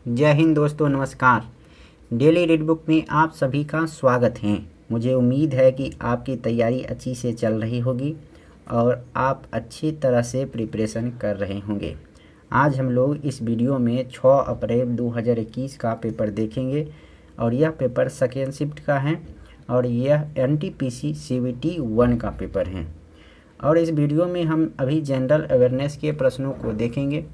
जय हिंद दोस्तों, नमस्कार। डेली रीड बुक में आप सभी का स्वागत है। मुझे उम्मीद है कि आपकी तैयारी अच्छी से चल रही होगी और आप अच्छी तरह से प्रिपरेशन कर रहे होंगे। आज हम लोग इस वीडियो में 6 अप्रैल 2021 का पेपर देखेंगे और यह पेपर सेकेंड शिफ्ट का है और यह NTPC CBT 1 का पेपर है। और इस वीडियो में हम अभी जनरल अवेयरनेस के प्रश्नों को देखेंगे।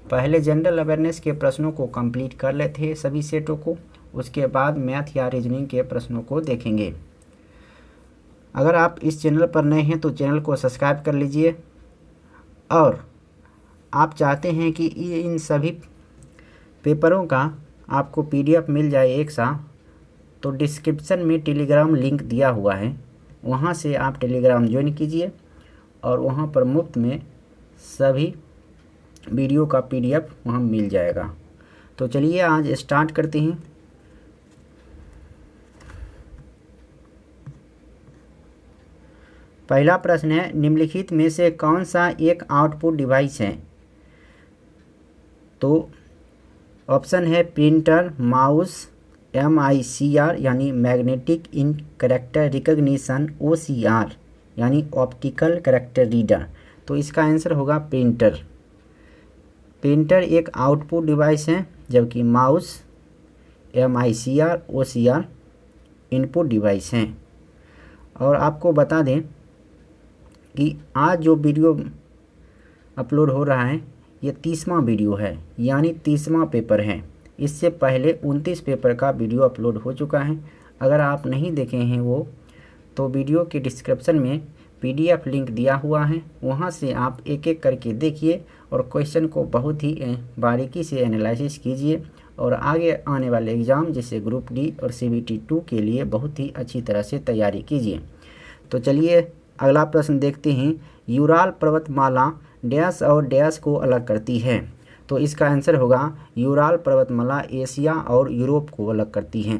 पहले जनरल अवेयरनेस के प्रश्नों को कंप्लीट कर लेते हैं सभी सेटों को, उसके बाद मैथ या रीजनिंग के प्रश्नों को देखेंगे। अगर आप इस चैनल पर नए हैं तो चैनल को सब्सक्राइब कर लीजिए और आप चाहते हैं कि इन सभी पेपरों का आपको PDF मिल जाए एक साथ, तो डिस्क्रिप्शन में टेलीग्राम लिंक दिया हुआ है, वहाँ से आप टेलीग्राम ज्वाइन कीजिए और वहाँ पर मुफ्त में सभी वीडियो का PDF वहाँ मिल जाएगा। तो चलिए आज स्टार्ट करते हैं। पहला प्रश्न है, निम्नलिखित में से कौन सा एक आउटपुट डिवाइस है? तो ऑप्शन है प्रिंटर, माउस, MICR यानी मैग्नेटिक इन कैरेक्टर रिकग्निशन, OCR यानी ऑप्टिकल कैरेक्टर रीडर। तो इसका आंसर होगा प्रिंटर। प्रिंटर एक आउटपुट डिवाइस है, जबकि mouse, MICR, OCR input device हैं। और आपको बता दें कि आज जो वीडियो अपलोड हो रहा है ये 30वां वीडियो है, यानी 30वां पेपर है। इससे पहले 29 पेपर का वीडियो अपलोड हो चुका है। अगर आप नहीं देखे हैं वो, तो वीडियो के डिस्क्रिप्शन में PDF लिंक दिया हुआ है, वहाँ से आप एक एक करके देखिए और क्वेश्चन को बहुत ही बारीकी से एनालिसिस कीजिए और आगे आने वाले एग्ज़ाम जैसे ग्रुप D और CBT 2 के लिए बहुत ही अच्छी तरह से तैयारी कीजिए। तो चलिए अगला प्रश्न देखते हैं। यूराल पर्वतमाला डैश और डैश को अलग करती है? तो इसका आंसर होगा यूराल पर्वतमाला एशिया और यूरोप को अलग करती है।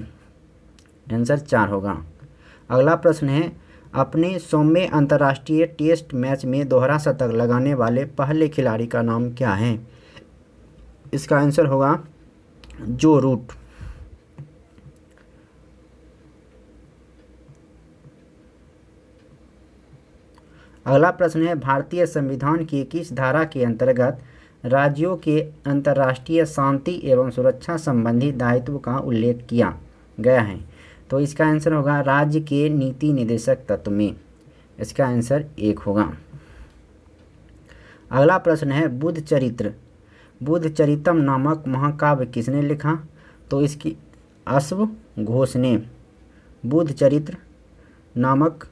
आंसर 4 होगा। अगला प्रश्न है, अपने 100वें अंतर्राष्ट्रीय टेस्ट मैच में दोहरा शतक लगाने वाले पहले खिलाड़ी का नाम क्या है? इसका आंसर होगा जो रूट। अगला प्रश्न है, भारतीय संविधान की किस धारा के अंतर्गत राज्यों के अंतर्राष्ट्रीय शांति एवं सुरक्षा संबंधी दायित्व का उल्लेख किया गया है? तो इसका आंसर होगा राज्य के नीति निर्देशक तत्व में। इसका आंसर 1 होगा। अगला प्रश्न है, बुद्ध चरितम नामक महाकाव्य किसने लिखा? तो इसकी अश्व घोष ने। बुद्ध चरित्र नामक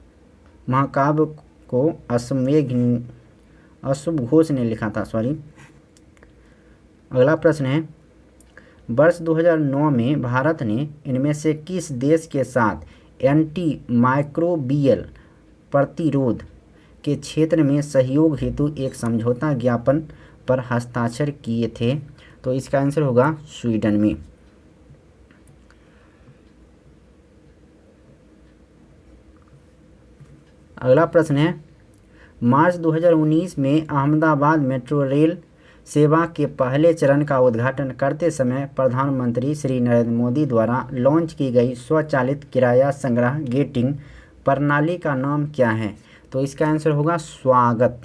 महाकाव्य को अश्व घोष ने लिखा था। अगला प्रश्न है, वर्ष 2009 में भारत ने इनमें से किस देश के साथ एंटी माइक्रोबियल प्रतिरोध के क्षेत्र में सहयोग हेतु एक समझौता ज्ञापन पर हस्ताक्षर किए थे? तो इसका आंसर होगा स्वीडन में। अगला प्रश्न है, मार्च 2019 में अहमदाबाद मेट्रो रेल सेवा के पहले चरण का उद्घाटन करते समय प्रधानमंत्री श्री नरेंद्र मोदी द्वारा लॉन्च की गई स्वचालित किराया संग्रह गेटिंग प्रणाली का नाम क्या है? तो इसका आंसर होगा स्वागत।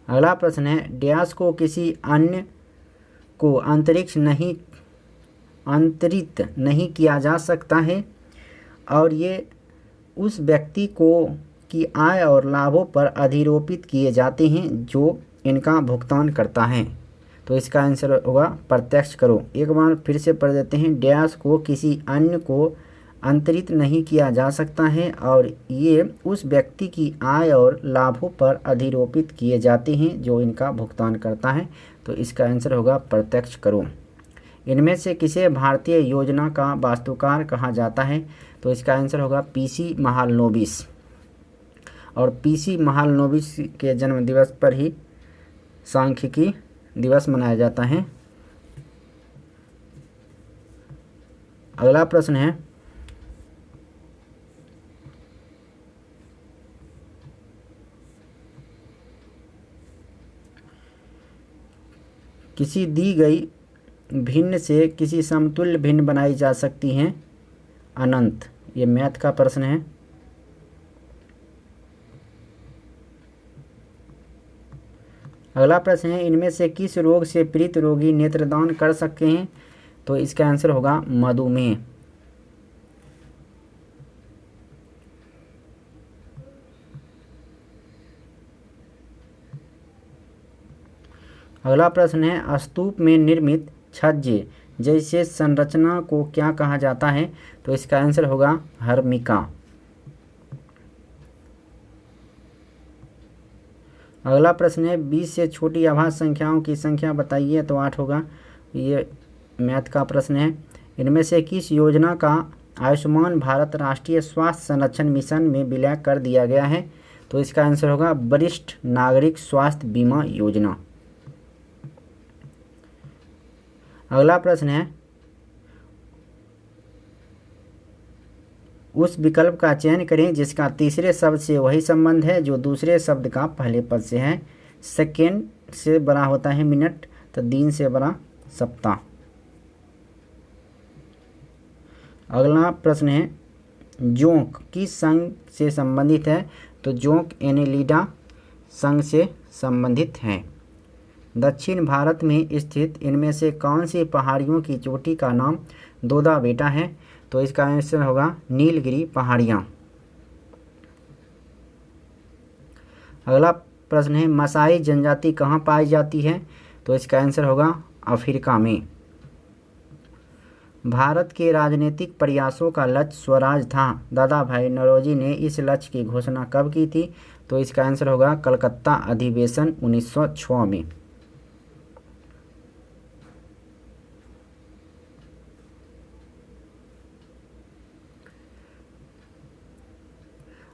अगला प्रश्न है, डैश को किसी अन्य को अंतरित नहीं किया जा सकता है और ये उस व्यक्ति को की आय और लाभों पर अधिरोपित किए जाते हैं जो इनका भुगतान करता है। तो इसका आंसर होगा प्रत्यक्ष करो। एक बार फिर से पढ़ देते हैं, डैश को किसी अन्य को अंतरित नहीं किया जा सकता है और ये उस व्यक्ति की आय और लाभों पर अधिरोपित किए जाते हैं जो इनका भुगतान करता है। तो इसका आंसर होगा प्रत्यक्ष करो। इनमें से किसे भारतीय योजना का वास्तुकार कहा जाता है? तो इसका आंसर होगा PC महालनोबिस। और PC महालनोबिस के जन्म दिवस पर ही सांख्यिकी दिवस मनाया जाता है। अगला प्रश्न है, किसी दी गई भिन्न से किसी समतुल्य भिन्न बनाई जा सकती हैं अनंत। ये मैथ का प्रश्न है। अगला प्रश्न है, इनमें से किस रोग से पीड़ित रोगी नेत्रदान कर सकते हैं? तो इसका आंसर होगा मधुमेह। अगला प्रश्न है, स्तूप में निर्मित छज्जे जैसे संरचना को क्या कहा जाता है? तो इसका आंसर होगा हर्मिका। अगला प्रश्न है, 20 से छोटी अभाज्य संख्याओं की संख्या बताइए। तो 8 होगा। ये मैथ का प्रश्न है। इनमें से किस योजना का आयुष्मान भारत राष्ट्रीय स्वास्थ्य संरक्षण मिशन में विलय कर दिया गया है? तो इसका आंसर होगा वरिष्ठ नागरिक स्वास्थ्य बीमा योजना। अगला प्रश्न है, उस विकल्प का चयन करें जिसका तीसरे शब्द से वही संबंध है जो दूसरे शब्द का पहले पद से है। सेकेंड से बड़ा होता है मिनट, तो दिन से बड़ा सप्ताह। अगला प्रश्न है, जोंक किस संघ से संबंधित है? तो जोंक एनेलिडा संघ से संबंधित है। दक्षिण भारत में स्थित इनमें से कौन सी पहाड़ियों की चोटी का नाम दोदा बेटा है? तो इसका आंसर होगा नीलगिरी पहाड़ियाँ। अगला प्रश्न है, मसाई जनजाति कहाँ पाई जाती है? तो इसका आंसर होगा अफ्रीका में। भारत के राजनीतिक प्रयासों का लक्ष्य स्वराज था। दादा भाई नौरोजी ने इस लक्ष्य की घोषणा कब की थी? तो इसका आंसर होगा कलकत्ता अधिवेशन 1906 में।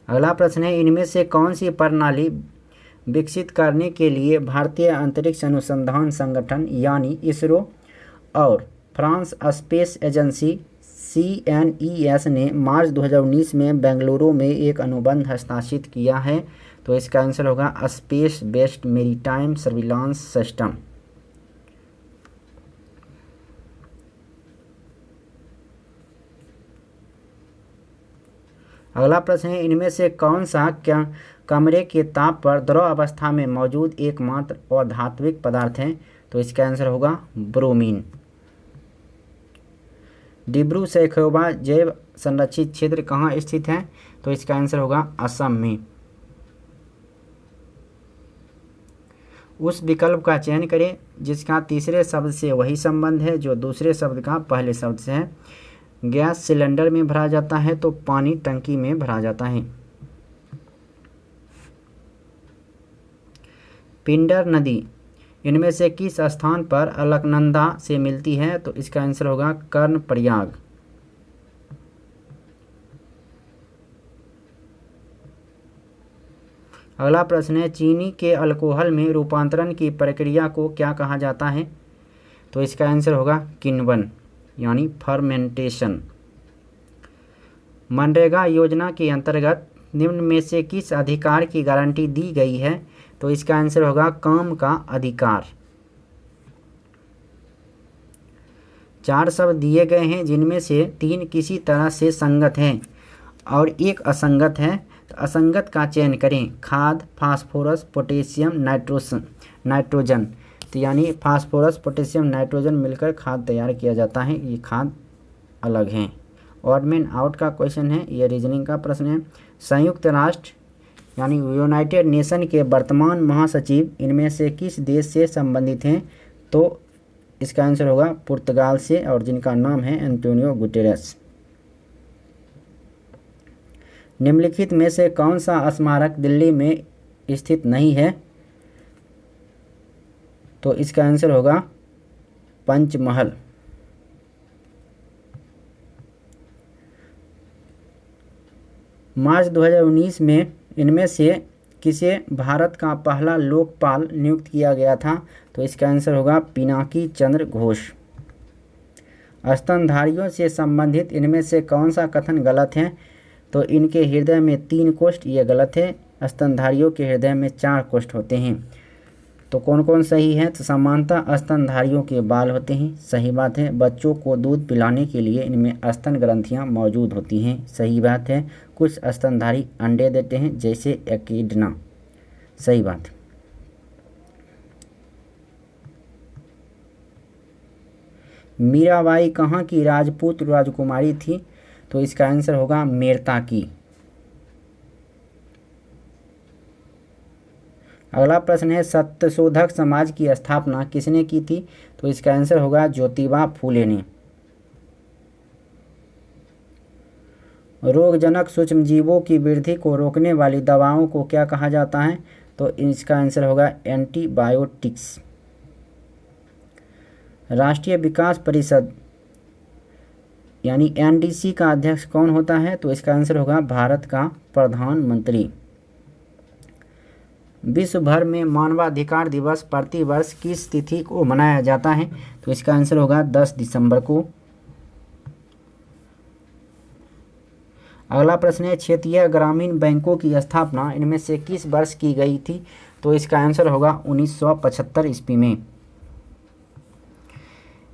अगला प्रश्न है, इनमें से कौन सी प्रणाली विकसित करने के लिए भारतीय अंतरिक्ष अनुसंधान संगठन यानी इसरो और फ्रांस स्पेस एजेंसी CNES ने मार्च 2019 में बेंगलुरु में एक अनुबंध हस्ताक्षरित किया है? तो इसका आंसर होगा space based maritime surveillance system. अगला प्रश्न है, इनमें से कौन सा कमरे के ताप पर द्रव अवस्था में मौजूद एकमात्र अधात्विक पदार्थ है? तो इसका आंसर होगा ब्रोमीन। डिब्रू सैखोवा जैव संरक्षित क्षेत्र कहाँ स्थित है? तो इसका आंसर होगा असम में। उस विकल्प का चयन करें जिसका तीसरे शब्द से वही संबंध है जो दूसरे शब्द का पहले शब्द से है। गैस सिलेंडर में भरा जाता है तो पानी टंकी में भरा जाता है। पिंडर नदी इनमें से किस स्थान पर अलकनंदा से मिलती है? तो इसका आंसर होगा कर्णप्रयाग। अगला प्रश्न है, चीनी के अल्कोहल में रूपांतरण की प्रक्रिया को क्या कहा जाता है? तो इसका आंसर होगा किण्वन यानी फर्मेंटेशन। मनरेगा योजना के अंतर्गत निम्न में से किस अधिकार की गारंटी दी गई है? तो इसका आंसर होगा काम का अधिकार। 4 शब्द दिए गए हैं जिनमें से 3 किसी तरह से संगत हैं और एक असंगत है। तो असंगत का चयन करें। खाद, फास्फोरस, पोटेशियम, नाइट्रोजन। तो यानी फास्फोरस, पोटेशियम, नाइट्रोजन मिलकर खाद तैयार किया जाता है। ये खाद अलग हैं। ऑड मैन आउट का क्वेश्चन है, ये रीजनिंग का प्रश्न है। संयुक्त राष्ट्र यानी यूनाइटेड नेशन के वर्तमान महासचिव इनमें से किस देश से संबंधित हैं? तो इसका आंसर होगा पुर्तगाल से और जिनका नाम है एंटोनियो गुटेरेस। निम्नलिखित में से कौन सा स्मारक दिल्ली में स्थित नहीं है? तो इसका आंसर होगा पंचमहल। मार्च 2019 में इनमें से किसे भारत का पहला लोकपाल नियुक्त किया गया था? तो इसका आंसर होगा पिनाकी चंद्र घोष। स्तनधारियों से संबंधित इनमें से कौन सा कथन गलत है? तो इनके हृदय में 3 कोष्ठ, ये गलत है। स्तनधारियों के हृदय में 4 कोष्ठ होते हैं। तो कौन कौन सही है? तो सामान्यतः स्तनधारियों के बाल होते हैं, सही बात है। बच्चों को दूध पिलाने के लिए इनमें स्तन ग्रंथियां मौजूद होती हैं, सही बात है। कुछ स्तनधारी अंडे देते हैं जैसे एकिडना, सही बात। मीराबाई कहाँ की राजपूत राजकुमारी थी? तो इसका आंसर होगा मेरता की। अगला प्रश्न है सत्यशोधक समाज की स्थापना किसने की थी? तो इसका आंसर होगा ज्योतिबा फूले ने। रोगजनक सूक्ष्मजीवों की वृद्धि को रोकने वाली दवाओं को क्या कहा जाता है? तो इसका आंसर होगा एंटीबायोटिक्स। राष्ट्रीय विकास परिषद यानी एनडीसी का अध्यक्ष कौन होता है? तो इसका आंसर होगा भारत का प्रधानमंत्री। विश्व भर में मानवाधिकार दिवस प्रतिवर्ष किस तिथि को मनाया जाता है? तो इसका आंसर होगा 10 दिसंबर को। अगला प्रश्न है क्षेत्रीय ग्रामीण बैंकों की स्थापना इनमें से किस वर्ष की गई थी? तो इसका आंसर होगा 1975 ईस्वी में।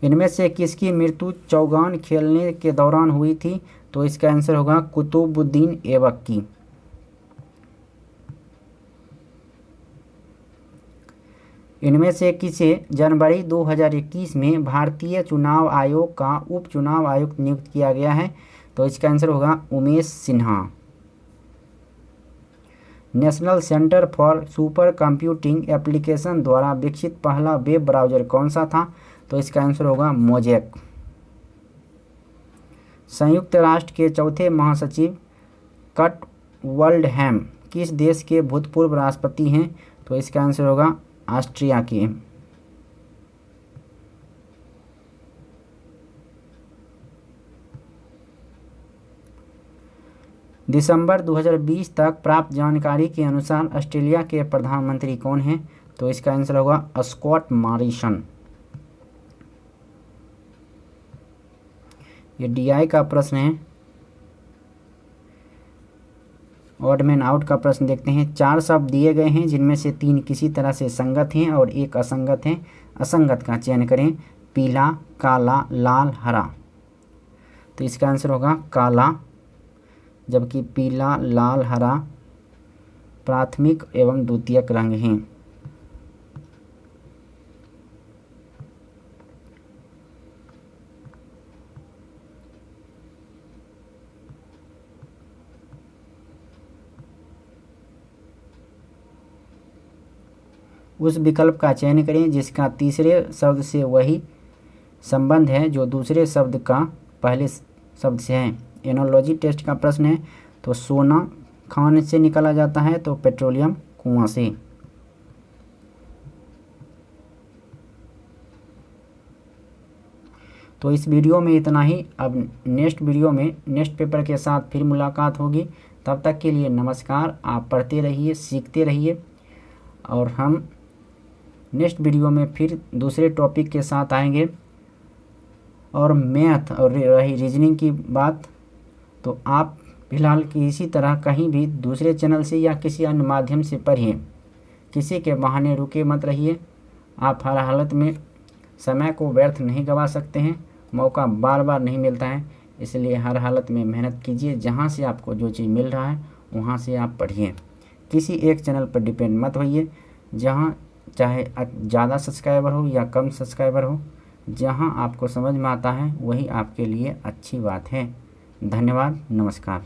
इनमें से किसकी मृत्यु चौगान खेलने के दौरान हुई थी? तो इसका आंसर होगा कुतुबुद्दीन ऐबक की। इनमें से किसे जनवरी 2021 में भारतीय चुनाव आयोग का उप चुनाव आयुक्त नियुक्त किया गया है? तो इसका आंसर होगा Umesh Sinha. National centre for super computing application द्वारा विकसित पहला वेब ब्राउज़र कौन सा था? तो इसका आंसर होगा मोज़ेक। संयुक्त राष्ट्र के चौथे महासचिव कट वर्ल्डहैम किस देश के भूतपूर्व राष्ट्रपति हैं? तो इसका आंसर होगा ऑस्ट्रिया के। दिसंबर 2020 तक प्राप्त जानकारी के अनुसार ऑस्ट्रेलिया के प्रधानमंत्री कौन हैं? तो इसका आंसर होगा स्कॉट मॉरिसन। ये डीआई का प्रश्न है। ऑड मैन आउट का प्रश्न देखते हैं। 4 शब्द दिए गए हैं जिनमें से 3 किसी तरह से संगत हैं और 1 असंगत है। असंगत का चयन करें। पीला, काला, लाल, हरा। तो इसका आंसर होगा काला, जबकि पीला, लाल, हरा प्राथमिक एवं द्वितीयक रंग हैं। उस विकल्प का चयन करें जिसका तीसरे शब्द से वही संबंध है जो दूसरे शब्द का पहले शब्द से है। एनोलॉजी टेस्ट का प्रश्न है। तो सोना खान से निकाला जाता है, तो पेट्रोलियम कुआं से। तो इस वीडियो में इतना ही। अब नेक्स्ट वीडियो में नेक्स्ट पेपर के साथ फिर मुलाकात होगी। तब तक के लिए नमस्कार। आप पढ़ते रहिए, सीखते रहिए और हम नेक्स्ट वीडियो में फिर दूसरे टॉपिक के साथ आएंगे। और मैथ और रही रीजनिंग की बात, तो आप फिलहाल किसी तरह कहीं भी दूसरे चैनल से या किसी अन्य माध्यम से पढ़िए। किसी के बहाने रुके मत रहिए। आप हर हालत में समय को व्यर्थ नहीं गंवा सकते हैं। मौका बार बार नहीं मिलता है, इसलिए हर हालत में मेहनत कीजिए। जहाँ से आपको जो चीज़ मिल रहा है वहाँ से आप पढ़िए। किसी एक चैनल पर डिपेंड मत होइए। जहाँ चाहे ज़्यादा सब्सक्राइबर हो या कम सब्सक्राइबर हो, जहाँ आपको समझ में आता है वही आपके लिए अच्छी बात है। धन्यवाद, नमस्कार।